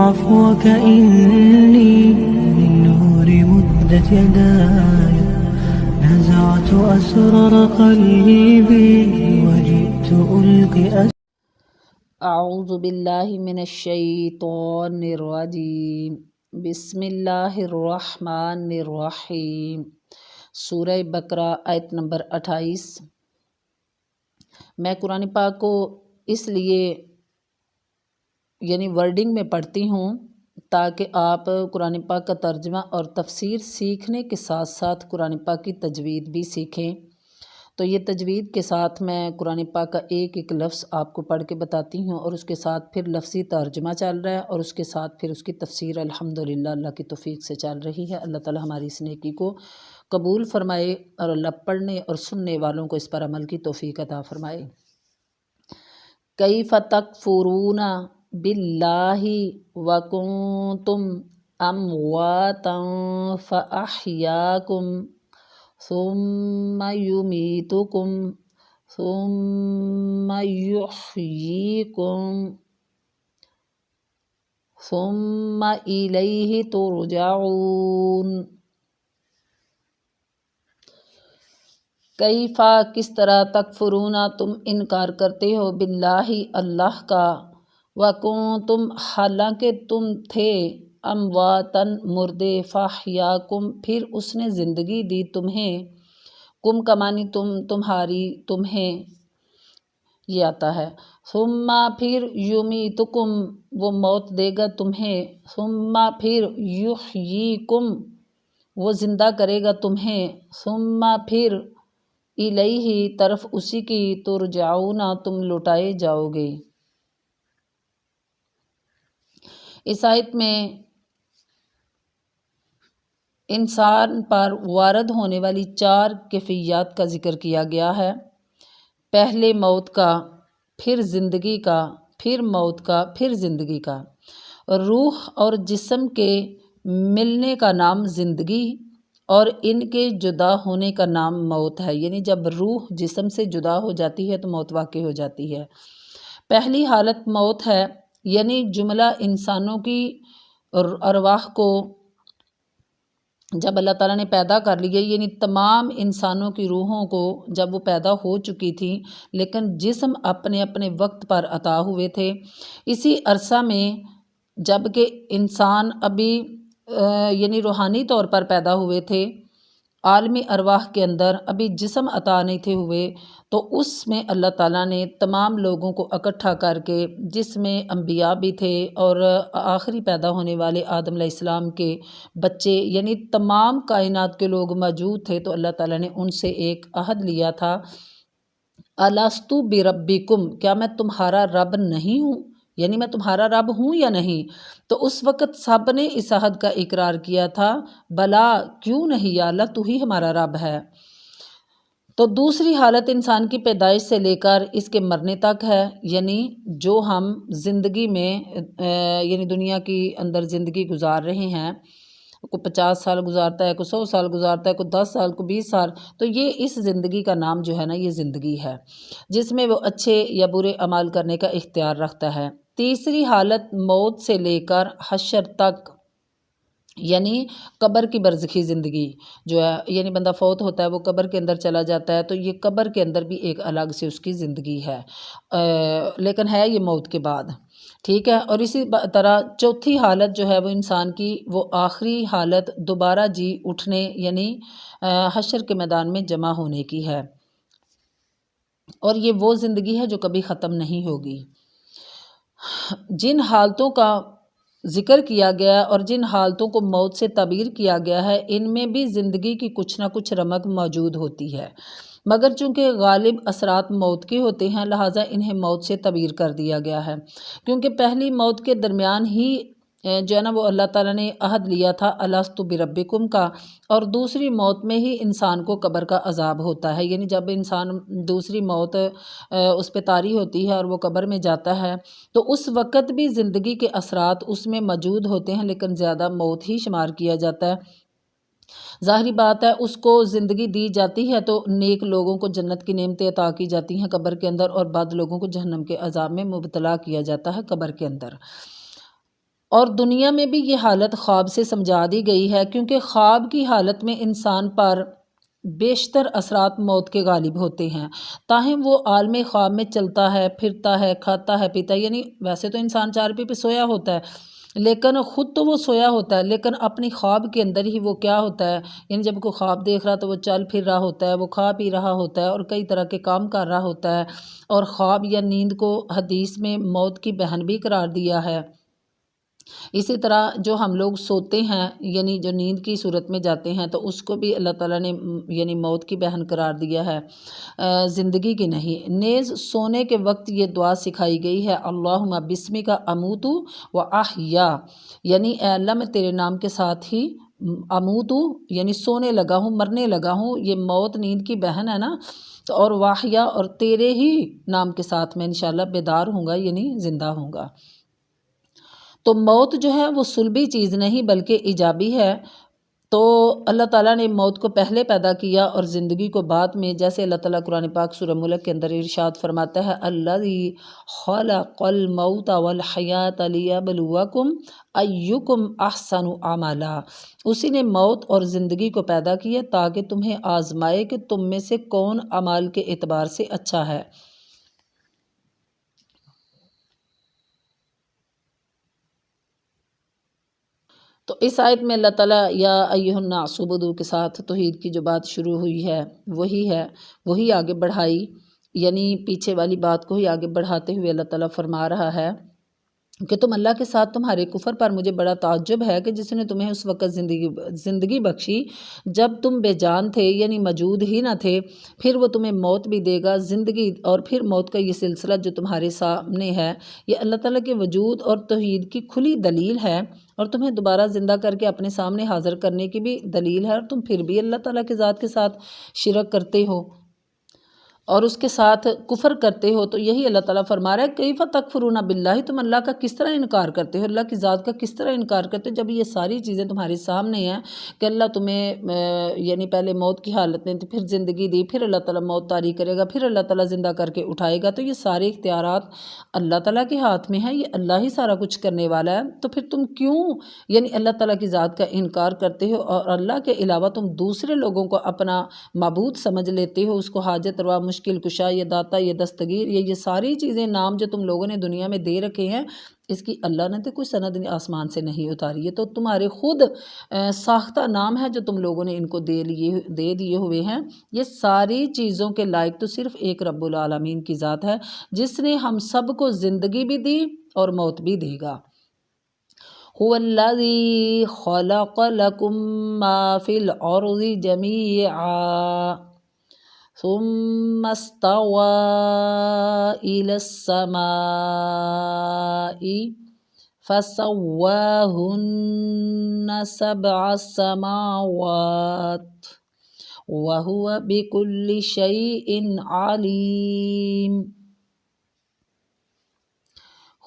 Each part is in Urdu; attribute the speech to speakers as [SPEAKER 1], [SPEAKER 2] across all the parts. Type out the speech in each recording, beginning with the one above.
[SPEAKER 1] عفوك إني من نور مدت يداي نزعت أسرار قلبي وجئت ألقي
[SPEAKER 2] اعوذ باللہ من الشیطان الرجیم بسم اللہ الرحمن الرحیم سورہ بقرہ آیت نمبر 28۔ میں قرآن پاک کو اس لیے ورڈنگ میں پڑھتی ہوں تاکہ آپ قرآن پاک کا ترجمہ اور تفسیر سیکھنے کے ساتھ ساتھ قرآن پاک کی تجوید بھی سیکھیں۔ تو یہ تجوید کے ساتھ میں قرآن پاک کا ایک ایک لفظ آپ کو پڑھ کے بتاتی ہوں، اور اس کے ساتھ پھر لفظی ترجمہ چل رہا ہے، اور اس کے ساتھ پھر اس کی تفسیر الحمدللہ اللہ کی توفیق سے چل رہی ہے۔ اللہ تعالی ہماری اس نیکی کو قبول فرمائے اور اللہ پڑھنے اور سننے والوں کو اس پر عمل کی توفیق عطا فرمائے۔ کیف تکفرون باللہ وکنتم امواتا فاحیاکم ثم یمیتکم ثم یحییکم ثم الیہ ترجعون۔ کیفا کس طرح تکفرون تم انکار کرتے ہو باللہ اللہ کا، وکنتم حالانکہ تم تھے امواتن مردے، فاحیاکم پھر اس نے زندگی دی تمہیں، کم کمانی تمہاری تمہیں یہ آتا ہے، ثم پھر یمیتکم وہ موت دے گا تمہیں، ثم پھر یحییکم وہ زندہ کرے گا تمہیں، ثم پھر الیہ طرف اسی کی ترجعون تم لوٹائے جاؤ گے۔ اس آیت میں انسان پر وارد ہونے والی 4 کیفیات کا ذکر کیا گیا ہے۔ پہلے موت کا، پھر زندگی کا، پھر موت کا، پھر زندگی کا۔ روح اور جسم کے ملنے کا نام زندگی اور ان کے جدا ہونے کا نام موت ہے، یعنی جب روح جسم سے جدا ہو جاتی ہے تو موت واقع ہو جاتی ہے۔ پہلی حالت موت ہے، یعنی جملہ انسانوں کی ارواح کو جب اللہ تعالیٰ نے پیدا کر لیا، یعنی تمام انسانوں کی روحوں کو جب وہ پیدا ہو چکی تھی، لیکن جسم اپنے اپنے وقت پر عطا ہوئے تھے۔ اسی عرصہ میں جب کہ انسان ابھی روحانی طور پر پیدا ہوئے تھے، عالمی ارواح کے اندر ابھی جسم عطا نہیں تھے ہوئے، تو اس میں اللہ تعالیٰ نے تمام لوگوں کو اکٹھا کر کے، جس میں انبیاء بھی تھے اور آخری پیدا ہونے والے آدم علیہ السلام کے بچے، یعنی تمام کائنات کے لوگ موجود تھے، تو اللہ تعالیٰ نے ان سے ایک عہد لیا تھا، الستُ بربکم کیا میں تمہارا رب نہیں ہوں، یعنی میں تمہارا رب ہوں یا نہیں؟ تو اس وقت سب نے اس عہد کا اقرار کیا تھا، بلا کیوں نہیں یا اللہ تو ہی ہمارا رب ہے۔ تو دوسری حالت انسان کی پیدائش سے لے کر اس کے مرنے تک ہے، یعنی جو ہم زندگی میں دنیا کی اندر زندگی گزار رہے ہیں، کوئی 50 سال گزارتا ہے، کوئی 100 سال گزارتا ہے، کوئی 10 سال، کوئی 20 سال، تو یہ اس زندگی کا نام جو ہے نا، یہ زندگی ہے جس میں وہ اچھے یا برے اعمال کرنے کا اختیار رکھتا ہے۔ تیسری حالت موت سے لے کر حشر تک، یعنی قبر کی برزخی زندگی جو ہے، یعنی بندہ فوت ہوتا ہے، وہ قبر کے اندر چلا جاتا ہے، تو یہ قبر کے اندر بھی ایک الگ سے اس کی زندگی ہے، لیکن ہے یہ موت کے بعد، ٹھیک ہے۔ اور اسی طرح چوتھی حالت جو ہے وہ انسان کی، وہ آخری حالت دوبارہ جی اٹھنے، یعنی حشر کے میدان میں جمع ہونے کی ہے، اور یہ وہ زندگی ہے جو کبھی ختم نہیں ہوگی۔ جن حالتوں کا ذکر کیا گیا اور جن حالتوں کو موت سے تعبیر کیا گیا ہے، ان میں بھی زندگی کی کچھ نہ کچھ رمق موجود ہوتی ہے، مگر چونکہ غالب اثرات موت کے ہوتے ہیں، لہٰذا انہیں موت سے تعبیر کر دیا گیا ہے، کیونکہ پہلی موت کے درمیان ہی جو ہے نا وہ اللہ تعالیٰ نے عہد لیا تھا الستُ بربکم کا، اور دوسری موت میں ہی انسان کو قبر کا عذاب ہوتا ہے، یعنی جب انسان دوسری موت اس پہ طاری ہوتی ہے اور وہ قبر میں جاتا ہے، تو اس وقت بھی زندگی کے اثرات اس میں موجود ہوتے ہیں، لیکن زیادہ موت ہی شمار کیا جاتا ہے۔ ظاہری بات ہے اس کو زندگی دی جاتی ہے تو نیک لوگوں کو جنت کی نعمتیں عطا کی جاتی ہیں قبر کے اندر، اور بد لوگوں کو جہنم کے عذاب میں مبتلا کیا جاتا ہے قبر کے اندر۔ اور دنیا میں بھی یہ حالت خواب سے سمجھا دی گئی ہے، کیونکہ خواب کی حالت میں انسان پر بیشتر اثرات موت کے غالب ہوتے ہیں، تاہم وہ عالم خواب میں چلتا ہے، پھرتا ہے، کھاتا ہے، پیتا ہے، یعنی ویسے تو انسان چارپائی پہ سویا ہوتا ہے لیکن خود تو وہ سویا ہوتا ہے، لیکن اپنی خواب کے اندر ہی وہ کیا ہوتا ہے، یعنی جب کوئی خواب دیکھ رہا تو وہ چل پھر رہا ہوتا ہے، وہ کھا پی رہا ہوتا ہے اور کئی طرح کے کام کر رہا ہوتا ہے۔ اور خواب یا نیند کو حدیث میں موت کی بہن بھی قرار دیا ہے۔ اسی طرح جو ہم لوگ سوتے ہیں یعنی جو نیند کی صورت میں جاتے ہیں تو اس کو بھی اللہ تعالیٰ نے یعنی موت کی بہن قرار دیا ہے، زندگی کی نہیں۔ نیز سونے کے وقت یہ دعا سکھائی گئی ہے، اللہم بسمک اموت و احیا، یعنی اے اللہ میں تیرے نام کے ساتھ ہی اموت یعنی سونے لگا ہوں، مرنے لگا ہوں، یہ موت نیند کی بہن ہے نا، اور واحیا اور تیرے ہی نام کے ساتھ میں انشاءاللہ بیدار ہوں گا یعنی زندہ ہوں گا۔ تو موت جو ہے وہ سلبی چیز نہیں بلکہ ایجابی ہے۔ تو اللہ تعالیٰ نے موت کو پہلے پیدا کیا اور زندگی کو بعد میں، جیسے اللہ تعالیٰ قرآن پاک سورہ ملک کے اندر ارشاد فرماتا ہے، الذی خلق الموت والحیات لیبلوکم ایکم احسن عملا، اسی نے موت اور زندگی کو پیدا کیا تاکہ تمہیں آزمائے کہ تم میں سے کون اعمال کے اعتبار سے اچھا ہے۔ تو اس آیت میں اللہ تعالیٰ یا ایھا الناس اعبدوا کے ساتھ توحید کی جو بات شروع ہوئی ہے وہی آگے بڑھائی، یعنی پیچھے والی بات کو ہی آگے بڑھاتے ہوئے اللہ تعالیٰ فرما رہا ہے کہ تم اللہ کے ساتھ تمہارے کفر پر مجھے بڑا تعجب ہے کہ جس نے تمہیں اس وقت زندگی بخشی جب تم بے جان تھے یعنی موجود ہی نہ تھے، پھر وہ تمہیں موت بھی دے گا، زندگی اور پھر موت کا یہ سلسلہ جو تمہارے سامنے ہے یہ اللہ تعالیٰ کے وجود اور توحید کی کھلی دلیل ہے، اور تمہیں دوبارہ زندہ کر کے اپنے سامنے حاضر کرنے کی بھی دلیل ہے، اور تم پھر بھی اللہ تعالیٰ کے ذات کے ساتھ شرک کرتے ہو اور اس کے ساتھ کفر کرتے ہو۔ تو یہی اللہ تعالیٰ فرما رہا ہے، کیف تکفرون باللہ، تم اللہ کا کس طرح انکار کرتے ہو، اللہ کی ذات کا کس طرح انکار کرتے ہو جب یہ ساری چیزیں تمہارے سامنے ہیں کہ اللہ تمہیں یعنی پہلے موت کی حالت میں پھر زندگی دی، پھر اللہ تعالیٰ موت طاری کرے گا، پھر اللہ تعالیٰ زندہ کر کے اٹھائے گا، تو یہ سارے اختیارات اللہ تعالیٰ کے ہاتھ میں ہیں، یہ اللہ ہی سارا کچھ کرنے والا ہے، تو پھر تم کیوں یعنی اللہ تعالیٰ کی ذات کا انکار کرتے ہو اور اللہ کے علاوہ تم دوسرے لوگوں کو اپنا معبود سمجھ لیتے ہو، اس کو حاجت روا، مشکل کشا، یہ داتا، یہ دستگیر، یہ ساری چیزیں نام جو تم لوگوں نے دنیا میں دے رکھے ہیں، اس کی اللہ نے تو کوئی سند آسمان سے نہیں اتاری ہے، تو تمہارے خود ساختہ نام ہے جو تم لوگوں نے ان کو دے دیے ہوئے ہیں۔ یہ ساری چیزوں کے لائق تو صرف ایک رب العالمین کی ذات ہے جس نے ہم سب کو زندگی بھی دی اور موت بھی دے گا۔ هو الذی خلق لکم ما فی الارض جمیعا ثم استوى إلى السماء فسواهن سبع سماوات وهو بكل شيء عليم۔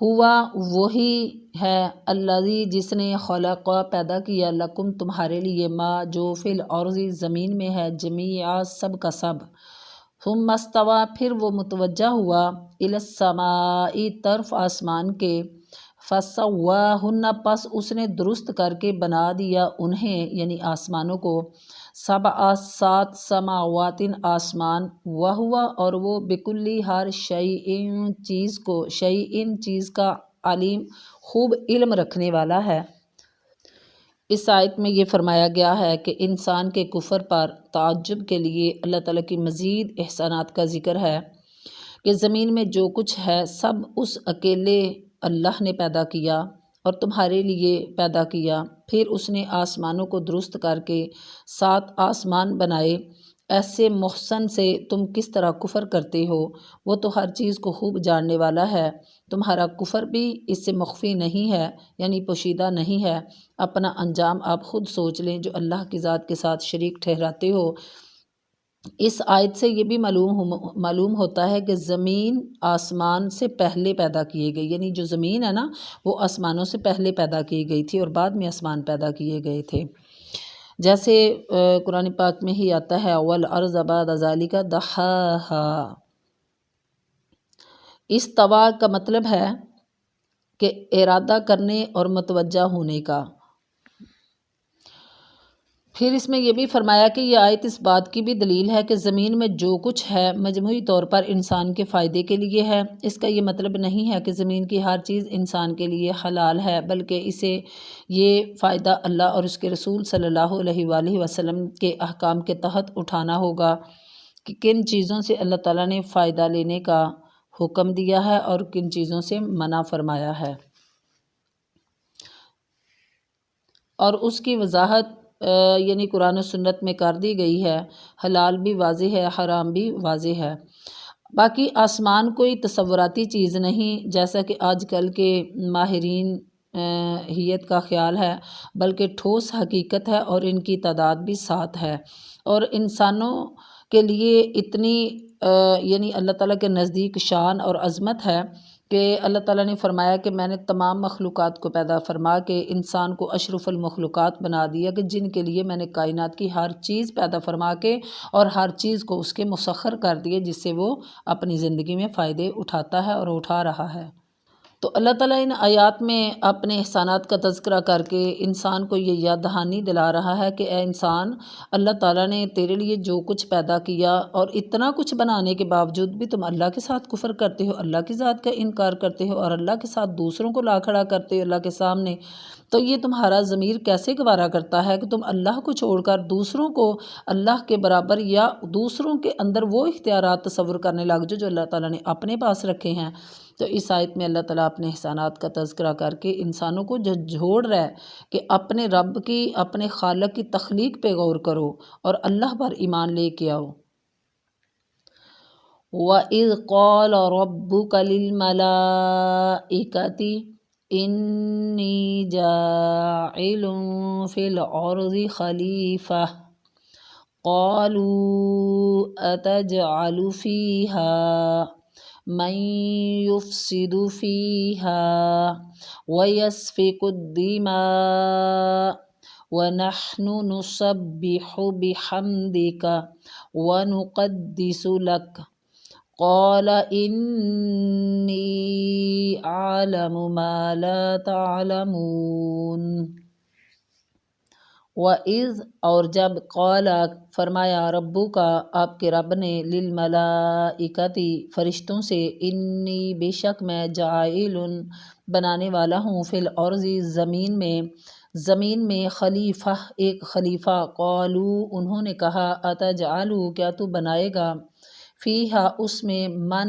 [SPEAKER 2] ہوا وہی ہے، الذی جس نے خلق پیدا کیا، لکم تمہارے لیے، ما جو فی الارض زمین میں ہے، جمیعا سب کا سب، ثم استوى پھر وہ متوجہ ہوا، الی السماء طرف آسمان کے، فسواہن پس اس نے درست کر کے بنا دیا انہیں یعنی آسمانوں کو، سبع سات سماوات آسمان، وہو اور وہ بکلی ہر شیء چیز کا علیم خوب علم رکھنے والا ہے۔ اس آیت میں یہ فرمایا گیا ہے کہ انسان کے کفر پر تعجب کے لیے اللہ تعالیٰ کی مزید احسانات کا ذکر ہے کہ زمین میں جو کچھ ہے سب اس اکیلے اللہ نے پیدا کیا اور تمہارے لیے پیدا کیا، پھر اس نے آسمانوں کو درست کر کے 7 آسمان بنائے، ایسے محسن سے تم کس طرح کفر کرتے ہو، وہ تو ہر چیز کو خوب جاننے والا ہے، تمہارا کفر بھی اس سے مخفی نہیں ہے یعنی پوشیدہ نہیں ہے، اپنا انجام آپ خود سوچ لیں جو اللہ کی ذات کے ساتھ شریک ٹھہراتے ہو۔ اس آیت سے یہ بھی معلوم ہوتا ہے کہ زمین آسمان سے پہلے پیدا کیے گئی، یعنی جو زمین ہے نا وہ آسمانوں سے پہلے پیدا کی گئی تھی اور بعد میں آسمان پیدا کیے گئے تھے، جیسے قرآن پاک میں ہی آتا ہے والارض بعد ذالک دحاہا۔ استوا کا مطلب ہے کہ ارادہ کرنے اور متوجہ ہونے کا۔ پھر اس میں یہ بھی فرمایا کہ یہ آیت اس بات کی بھی دلیل ہے کہ زمین میں جو کچھ ہے مجموعی طور پر انسان کے فائدے کے لیے ہے۔ اس کا یہ مطلب نہیں ہے کہ زمین کی ہر چیز انسان کے لیے حلال ہے، بلکہ اسے یہ فائدہ اللہ اور اس کے رسول صلی اللہ علیہ وآلہ وسلم کے احکام کے تحت اٹھانا ہوگا کہ کن چیزوں سے اللہ تعالیٰ نے فائدہ لینے کا حکم دیا ہے اور کن چیزوں سے منع فرمایا ہے، اور اس کی وضاحت یعنی قرآن و سنت میں کر دی گئی ہے۔ حلال بھی واضح ہے، حرام بھی واضح ہے۔ باقی آسمان کوئی تصوراتی چیز نہیں جیسا کہ آج کل کے ماہرین ہیت کا خیال ہے، بلکہ ٹھوس حقیقت ہے اور ان کی تعداد بھی 7 ہے، اور انسانوں کے لیے اتنی یعنی اللہ تعالیٰ کے نزدیک شان اور عظمت ہے کہ اللہ تعالیٰ نے فرمایا کہ میں نے تمام مخلوقات کو پیدا فرما کے انسان کو اشرف المخلوقات بنا دیا، کہ جن کے لیے میں نے کائنات کی ہر چیز پیدا فرما کے اور ہر چیز کو اس کے مسخر کر دیے جس سے وہ اپنی زندگی میں فائدے اٹھاتا ہے اور اٹھا رہا ہے۔ تو اللہ تعالیٰ ان آیات میں اپنے احسانات کا تذکرہ کر کے انسان کو یہ یاد دہانی دلا رہا ہے کہ اے انسان، اللہ تعالیٰ نے تیرے لیے جو کچھ پیدا کیا اور اتنا کچھ بنانے کے باوجود بھی تم اللہ کے ساتھ کفر کرتے ہو، اللہ کی ذات کا انکار کرتے ہو اور اللہ کے ساتھ دوسروں کو لا کھڑا کرتے ہو اللہ کے سامنے، تو یہ تمہارا ضمیر کیسے گوارا کرتا ہے کہ تم اللہ کو چھوڑ کر دوسروں کو اللہ کے برابر یا دوسروں کے اندر وہ اختیارات تصور کرنے لگ جو اللہ تعالیٰ نے اپنے پاس رکھے ہیں۔ تو اس آیت میں اللہ تعالیٰ اپنے احسانات کا تذکرہ کر کے انسانوں کو جو جھوڑ رہا ہے کہ اپنے رب کی، اپنے خالق کی تخلیق پہ غور کرو اور اللہ پر ایمان لے کے آؤ۔ وَإِذْ قَالَ رَبُّكَ لِلْمَلَائِكَةِ إِنِّي جَاعِلٌ فِي الْأَرْضِ خَلِيفَةً قَالُوا أَتَجْعَلُ فِيهَا مَن يُفْسِدُ فِيهَا وَيَسْفِكُ الدِّمَاءَ وَنَحْنُ نُسَبِّحُ بِحَمْدِكَ وَنُقَدِّسُ لَكَ قَالَ إِنِّي أَعْلَمُ مَا لَا تَعْلَمُونَ۔ وَإِذْ اور جب قال فرمایا ربو کا آپ کے رب نے للملائکتی فرشتوں سے انی بے شک میں جاعل بنانے والا ہوں فی الارض زمین میں خلیفہ ایک خلیفہ، قالو انہوں نے کہا اتجعلو کیا تو بنائے گا، فیہا اس میں من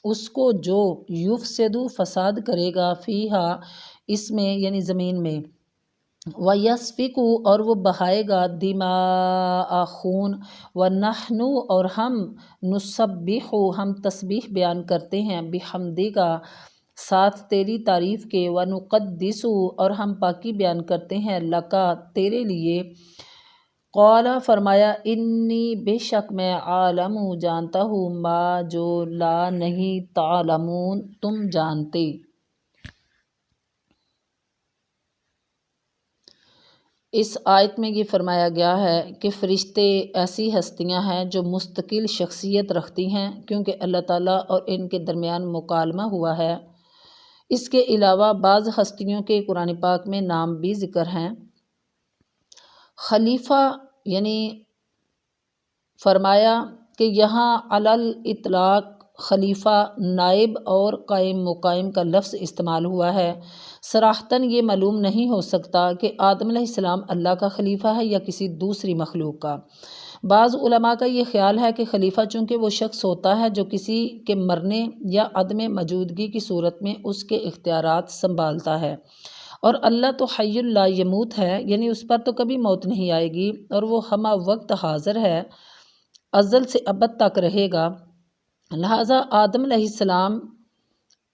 [SPEAKER 2] اس کو جو یفسدو فساد کرے گا، فیہا اس میں یعنی زمین میں، وَيَسْفِكُ اور وہ بہائے گا، دماء خون، وَنَحْنُ اور ہم، نُسَبِّحُ ہم تسبیح بیان کرتے ہیں، بِحَمْدِکَ ساتھ تیری تعریف کے، وَنُقَدِّسُ اور ہم پاکی بیان کرتے ہیں، لَکَ تیرے لیے، قَالَ فرمایا انی بے شک میں عالم جانتا ہوں، ما جو لا نہیں تعلمون تم جانتے۔ اس آیت میں یہ فرمایا گیا ہے کہ فرشتے ایسی ہستیاں ہیں جو مستقل شخصیت رکھتی ہیں کیونکہ اللہ تعالیٰ اور ان کے درمیان مکالمہ ہوا ہے۔ اس کے علاوہ بعض ہستیوں کے قرآن پاک میں نام بھی ذکر ہیں۔ خلیفہ یعنی فرمایا کہ یہاں علی الاطلاق خلیفہ نائب اور قائم مقائم کا لفظ استعمال ہوا ہے۔ صراحتاً یہ معلوم نہیں ہو سکتا کہ آدم علیہ السلام اللہ کا خلیفہ ہے یا کسی دوسری مخلوق کا۔ بعض علماء کا یہ خیال ہے کہ خلیفہ چونکہ وہ شخص ہوتا ہے جو کسی کے مرنے یا عدم موجودگی کی صورت میں اس کے اختیارات سنبھالتا ہے، اور اللہ تو حی لا یموت ہے، یعنی اس پر تو کبھی موت نہیں آئے گی اور وہ ہمہ وقت حاضر ہے، ازل سے ابد تک رہے گا۔ لہٰذا آدم علیہ السلام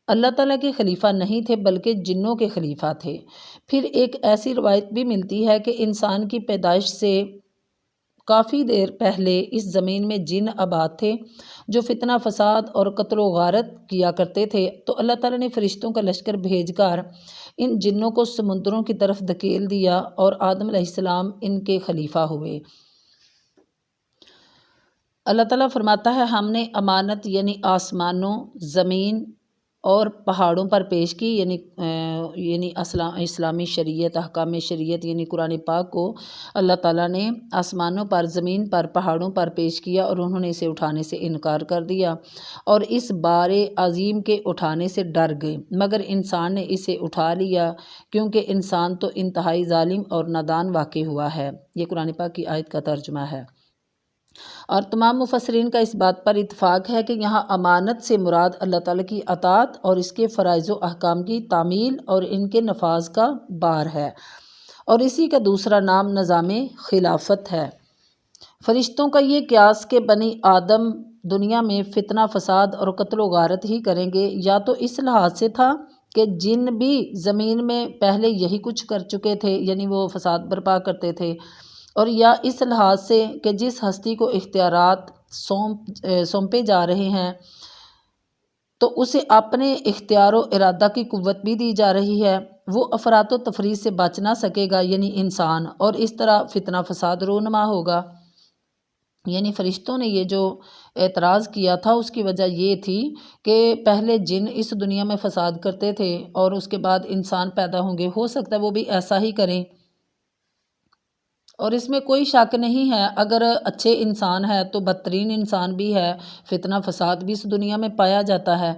[SPEAKER 2] اللہ تعالیٰ کے خلیفہ نہیں تھے بلکہ جنوں کے خلیفہ تھے۔ پھر ایک ایسی روایت بھی ملتی ہے کہ انسان کی پیدائش سے کافی دیر پہلے اس زمین میں جن آباد تھے جو فتنہ فساد اور قتل و غارت کیا کرتے تھے، تو اللہ تعالیٰ نے فرشتوں کا لشکر بھیج کر ان جنوں کو سمندروں کی طرف دھکیل دیا اور آدم علیہ السلام ان کے خلیفہ ہوئے۔ اللہ تعالیٰ فرماتا ہے ہم نے امانت یعنی آسمانوں، زمین اور پہاڑوں پر پیش کی، یعنی اسلامی شریعت، احکام شریعت یعنی قرآن پاک کو اللہ تعالیٰ نے آسمانوں پر، زمین پر، پہاڑوں پر پیش کیا اور انہوں نے اسے اٹھانے سے انکار کر دیا اور اس بار عظیم کے اٹھانے سے ڈر گئے، مگر انسان نے اسے اٹھا لیا کیونکہ انسان تو انتہائی ظالم اور نادان واقع ہوا ہے۔ یہ قرآن پاک کی آیت کا ترجمہ ہے۔ اور تمام مفسرین کا اس بات پر اتفاق ہے کہ یہاں امانت سے مراد اللہ تعالیٰ کی اطاعت اور اس کے فرائض و احکام کی تعمیل اور ان کے نفاذ کا بار ہے، اور اسی کا دوسرا نام نظام خلافت ہے۔ فرشتوں کا یہ قیاس کہ بنی آدم دنیا میں فتنہ فساد اور قتل و غارت ہی کریں گے، یا تو اس لحاظ سے تھا کہ جن بھی زمین میں پہلے یہی کچھ کر چکے تھے، یعنی وہ فساد برپا کرتے تھے، اور یا اس لحاظ سے کہ جس ہستی کو اختیارات سونپے جا رہے ہیں تو اسے اپنے اختیار و ارادہ کی قوت بھی دی جا رہی ہے، وہ افراط و تفریط سے بچ نہ سکے گا یعنی انسان، اور اس طرح فتنہ فساد رونما ہوگا۔ یعنی فرشتوں نے یہ جو اعتراض کیا تھا اس کی وجہ یہ تھی کہ پہلے جن اس دنیا میں فساد کرتے تھے اور اس کے بعد انسان پیدا ہوں گے، ہو سکتا ہے وہ بھی ایسا ہی کریں، اور اس میں کوئی شک نہیں ہے اگر اچھے انسان ہے تو بدترین انسان بھی ہے، فتنہ فساد بھی اس دنیا میں پایا جاتا ہے۔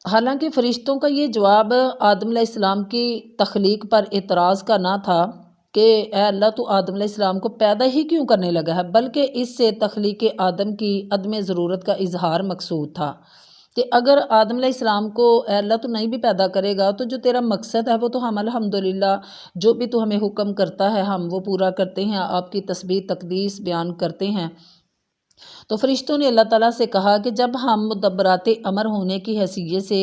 [SPEAKER 2] حالانکہ فرشتوں کا یہ جواب آدم علیہ السلام کی تخلیق پر اعتراض کا نہ تھا کہ اے اللہ تو آدم علیہ السلام کو پیدا ہی کیوں کرنے لگا ہے، بلکہ اس سے تخلیق آدم کی عدم ضرورت کا اظہار مقصود تھا کہ اگر آدم علیہ السلام کو اے اللہ تو نہیں بھی پیدا کرے گا تو جو تیرا مقصد ہے وہ تو ہم الحمدللہ جو بھی تو ہمیں حکم کرتا ہے ہم وہ پورا کرتے ہیں، آپ کی تسبیح تقدیس بیان کرتے ہیں۔ تو فرشتوں نے اللہ تعالیٰ سے کہا کہ جب ہم مدبرات امر ہونے کی حیثیت سے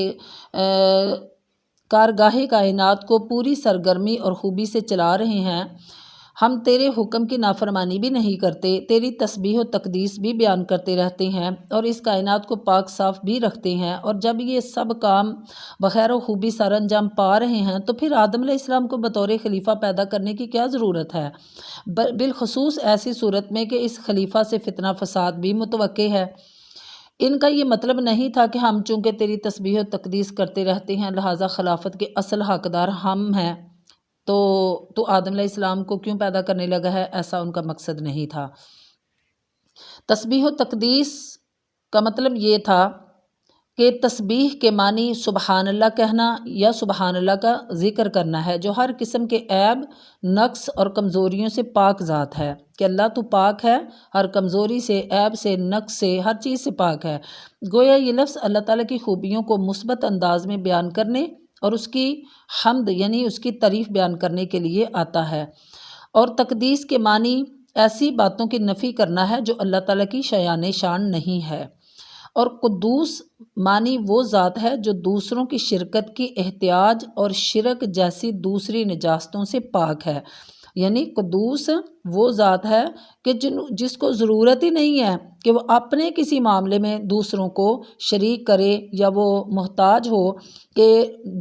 [SPEAKER 2] کارگاہ کائنات کو پوری سرگرمی اور خوبی سے چلا رہے ہیں، ہم تیرے حکم کی نافرمانی بھی نہیں کرتے، تیری تسبیح و تقدیس بھی بیان کرتے رہتے ہیں اور اس کائنات کو پاک صاف بھی رکھتے ہیں، اور جب یہ سب کام بخیر و خوبی سر انجام پا رہے ہیں تو پھر آدم علیہ السلام کو بطور خلیفہ پیدا کرنے کی کیا ضرورت ہے، بالخصوص ایسی صورت میں کہ اس خلیفہ سے فتنہ فساد بھی متوقع ہے۔ ان کا یہ مطلب نہیں تھا کہ ہم چونکہ تیری تسبیح و تقدیس کرتے رہتے ہیں لہٰذا خلافت کے اصل حقدار ہم ہیں تو آدم علیہ السلام کو کیوں پیدا کرنے لگا ہے، ایسا ان کا مقصد نہیں تھا۔ تسبیح و تقدیس کا مطلب یہ تھا کہ تسبیح کے معنی سبحان اللہ کہنا یا سبحان اللہ کا ذکر کرنا ہے، جو ہر قسم کے عیب، نقص اور کمزوریوں سے پاک ذات ہے، کہ اللہ تو پاک ہے، ہر کمزوری سے، عیب سے، نقص سے، ہر چیز سے پاک ہے۔ گویا یہ لفظ اللہ تعالیٰ کی خوبیوں کو مثبت انداز میں بیان کرنے اور اس کی حمد یعنی اس کی تعریف بیان کرنے کے لیے آتا ہے، اور تقدیس کے معنی ایسی باتوں کی نفی کرنا ہے جو اللہ تعالیٰ کی شایان شان نہیں ہے، اور قدوس معنی وہ ذات ہے جو دوسروں کی شرکت کی احتیاج اور شرک جیسی دوسری نجاستوں سے پاک ہے، یعنی قدوس وہ ذات ہے کہ جس کو ضرورت ہی نہیں ہے کہ وہ اپنے کسی معاملے میں دوسروں کو شریک کرے یا وہ محتاج ہو کہ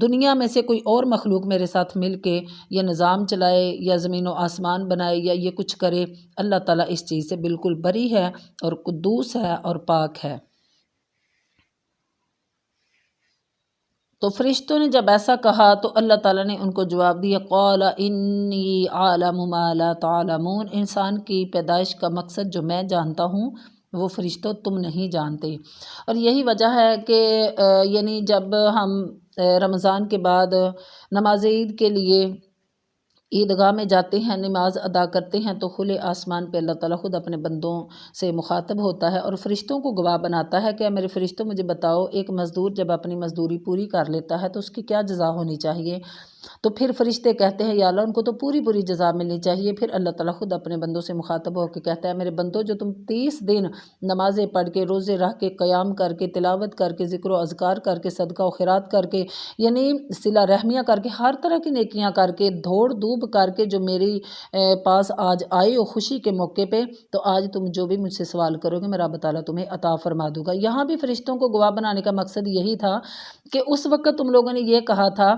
[SPEAKER 2] دنیا میں سے کوئی اور مخلوق میرے ساتھ مل کے یہ نظام چلائے یا زمین و آسمان بنائے یا یہ کچھ کرے۔ اللہ تعالیٰ اس چیز سے بالکل بری ہے اور قدوس ہے اور پاک ہے۔ تو فرشتوں نے جب ایسا کہا تو اللہ تعالیٰ نے ان کو جواب دیا، قال انی اعلم ما لا تعلمون، انسان کی پیدائش کا مقصد جو میں جانتا ہوں وہ فرشتوں تم نہیں جانتے۔ اور یہی وجہ ہے کہ یعنی جب ہم رمضان کے بعد نماز عید کے لیے عیدگاہ میں جاتے ہیں، نماز ادا کرتے ہیں تو کھلے آسمان پہ اللہ تعالیٰ خود اپنے بندوں سے مخاطب ہوتا ہے اور فرشتوں کو گواہ بناتا ہے کہ میرے فرشتوں مجھے بتاؤ ایک مزدور جب اپنی مزدوری پوری کر لیتا ہے تو اس کی کیا جزا ہونی چاہیے، تو پھر فرشتے کہتے ہیں یا اللہ ان کو تو پوری جزا ملنی چاہیے۔ پھر اللہ تعالیٰ خود اپنے بندوں سے مخاطب ہو کے کہتا ہے میرے بندوں جو تم 30 دن نمازیں پڑھ کے، روزے رکھ کے، قیام کر کے، تلاوت کر کے، ذکر و اذکار کر کے، صدقہ و خیرات کر کے، یعنی صلہ رحمیاں کر کے، ہر طرح کی نیکیاں کر کے، دوڑ دھوپ کر کے جو میری پاس آج آئے ہو خوشی کے موقع پہ، تو آج تم جو بھی مجھ سے سوال کرو گے میں رب تعالیٰ تمہیں عطا فرما دوں گا۔ یہاں بھی فرشتوں کو گواہ بنانے کا مقصد یہی تھا کہ اس وقت تم لوگوں نے یہ کہا تھا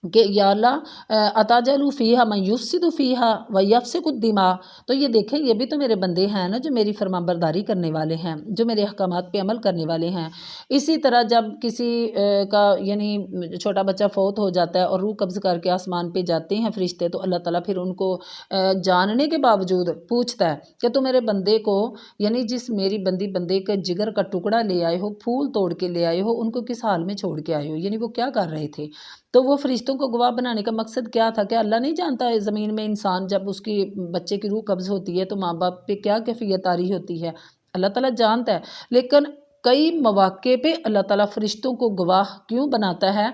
[SPEAKER 2] کہ یا اللہ اتجعل فیہا من یفسد فیہا ویفسق الدماء، تو یہ دیکھیں یہ بھی تو میرے بندے ہیں نا جو میری فرمان برداری کرنے والے ہیں، جو میرے احکامات پہ عمل کرنے والے ہیں۔ اسی طرح جب کسی کا یعنی چھوٹا بچہ فوت ہو جاتا ہے اور روح قبض کر کے آسمان پہ جاتے ہیں فرشتے، تو اللہ تعالیٰ پھر ان کو جاننے کے باوجود پوچھتا ہے کہ تو میرے بندے کو یعنی جس میری بندے کا جگر کا ٹکڑا لے آئے ہو، پھول توڑ کے لے آئے ہو، ان کو کس حال میں چھوڑ کے آئے ہو، یعنی وہ کیا کر رہے تھے۔ تو وہ فرشتوں کو گواہ بنانے کا مقصد کیا تھا کہ اللہ نہیں جانتا ہے زمین میں انسان جب اس کی بچے کی روح قبض ہوتی ہے تو ماں باپ پہ کیا کیفیت طاری ہوتی ہے، اللہ تعالیٰ جانتا ہے، لیکن کئی مواقع پہ اللہ تعالیٰ فرشتوں کو گواہ کیوں بناتا ہے؟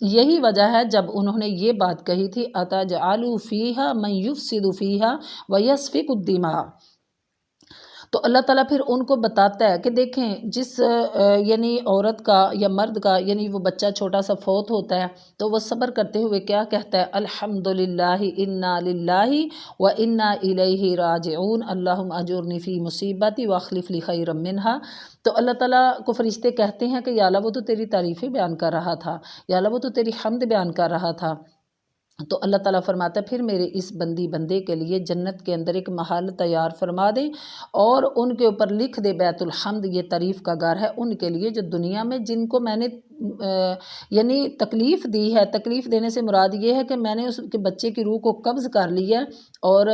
[SPEAKER 2] یہی وجہ ہے جب انہوں نے یہ بات کہی تھی اتجعل فیہا من یفسد فیہا ویسفک الدماء، تو اللہ تعالیٰ پھر ان کو بتاتا ہے کہ دیکھیں جس یعنی عورت کا یا مرد کا یعنی وہ بچہ چھوٹا سا فوت ہوتا ہے تو وہ صبر کرتے ہوئے کیا کہتا ہے، الحمدللہ انا للہ و انا الیہ راجعون اللہم اجرنی فی مصیبتی واخلف لی خیرا منہا۔ تو اللہ تعالیٰ کو فرشتے کہتے ہیں کہ یا اللہ وہ تو تیری تعریفیں بیان کر رہا تھا، یا اللہ وہ تو تیری حمد بیان کر رہا تھا۔ تو اللہ تعالیٰ فرماتا ہے پھر میرے اس بندے کے لیے جنت کے اندر ایک محل تیار فرما دیں اور ان کے اوپر لکھ دے بیت الحمد، یہ تعریف کا گھر ہے ان کے لیے جو دنیا میں جن کو میں نے یعنی تکلیف دی ہے۔ تکلیف دینے سے مراد یہ ہے کہ میں نے اس کے بچے کی روح کو قبض کر لیا اور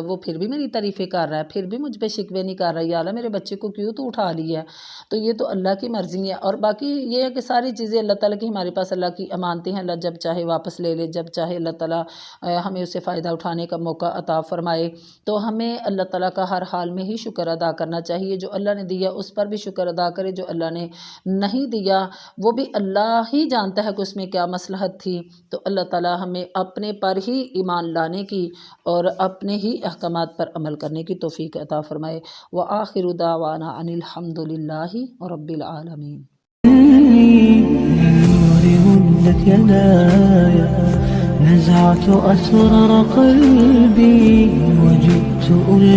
[SPEAKER 2] وہ پھر بھی میری تعریفیں کر رہا ہے، پھر بھی مجھ پہ شکوے نہیں کر رہا، یا اللہ میرے بچے کو کیوں تو اٹھا لیا ہے۔ تو یہ تو اللہ کی مرضی ہے، اور باقی یہ ہے کہ ساری چیزیں اللہ تعالیٰ کی، ہمارے پاس اللہ کی امانتیں ہیں، اللہ جب چاہے واپس لے لے، جب چاہے اللہ تعالیٰ ہمیں اسے فائدہ اٹھانے کا موقع عطا فرمائے۔ تو ہمیں اللہ تعالیٰ کا ہر حال میں ہی شکر ادا کرنا چاہیے، جو اللہ نے دیا اس پر بھی شکر ادا کرے، جو اللہ نے نہیں دیا وہ بھی اللہ ہی جانتا ہے کہ اس میں کیا مصلحت تھی۔ تو اللہ تعالیٰ ہمیں اپنے پر ہی ایمان لانے کی اور اپنے ہی احکامات پر عمل کرنے کی توفیق عطا فرمائے۔ وآخر دعوانا ان الحمد للہ رب العالمین۔
[SPEAKER 1] نور مدت يداي نزعت أسرار قلبي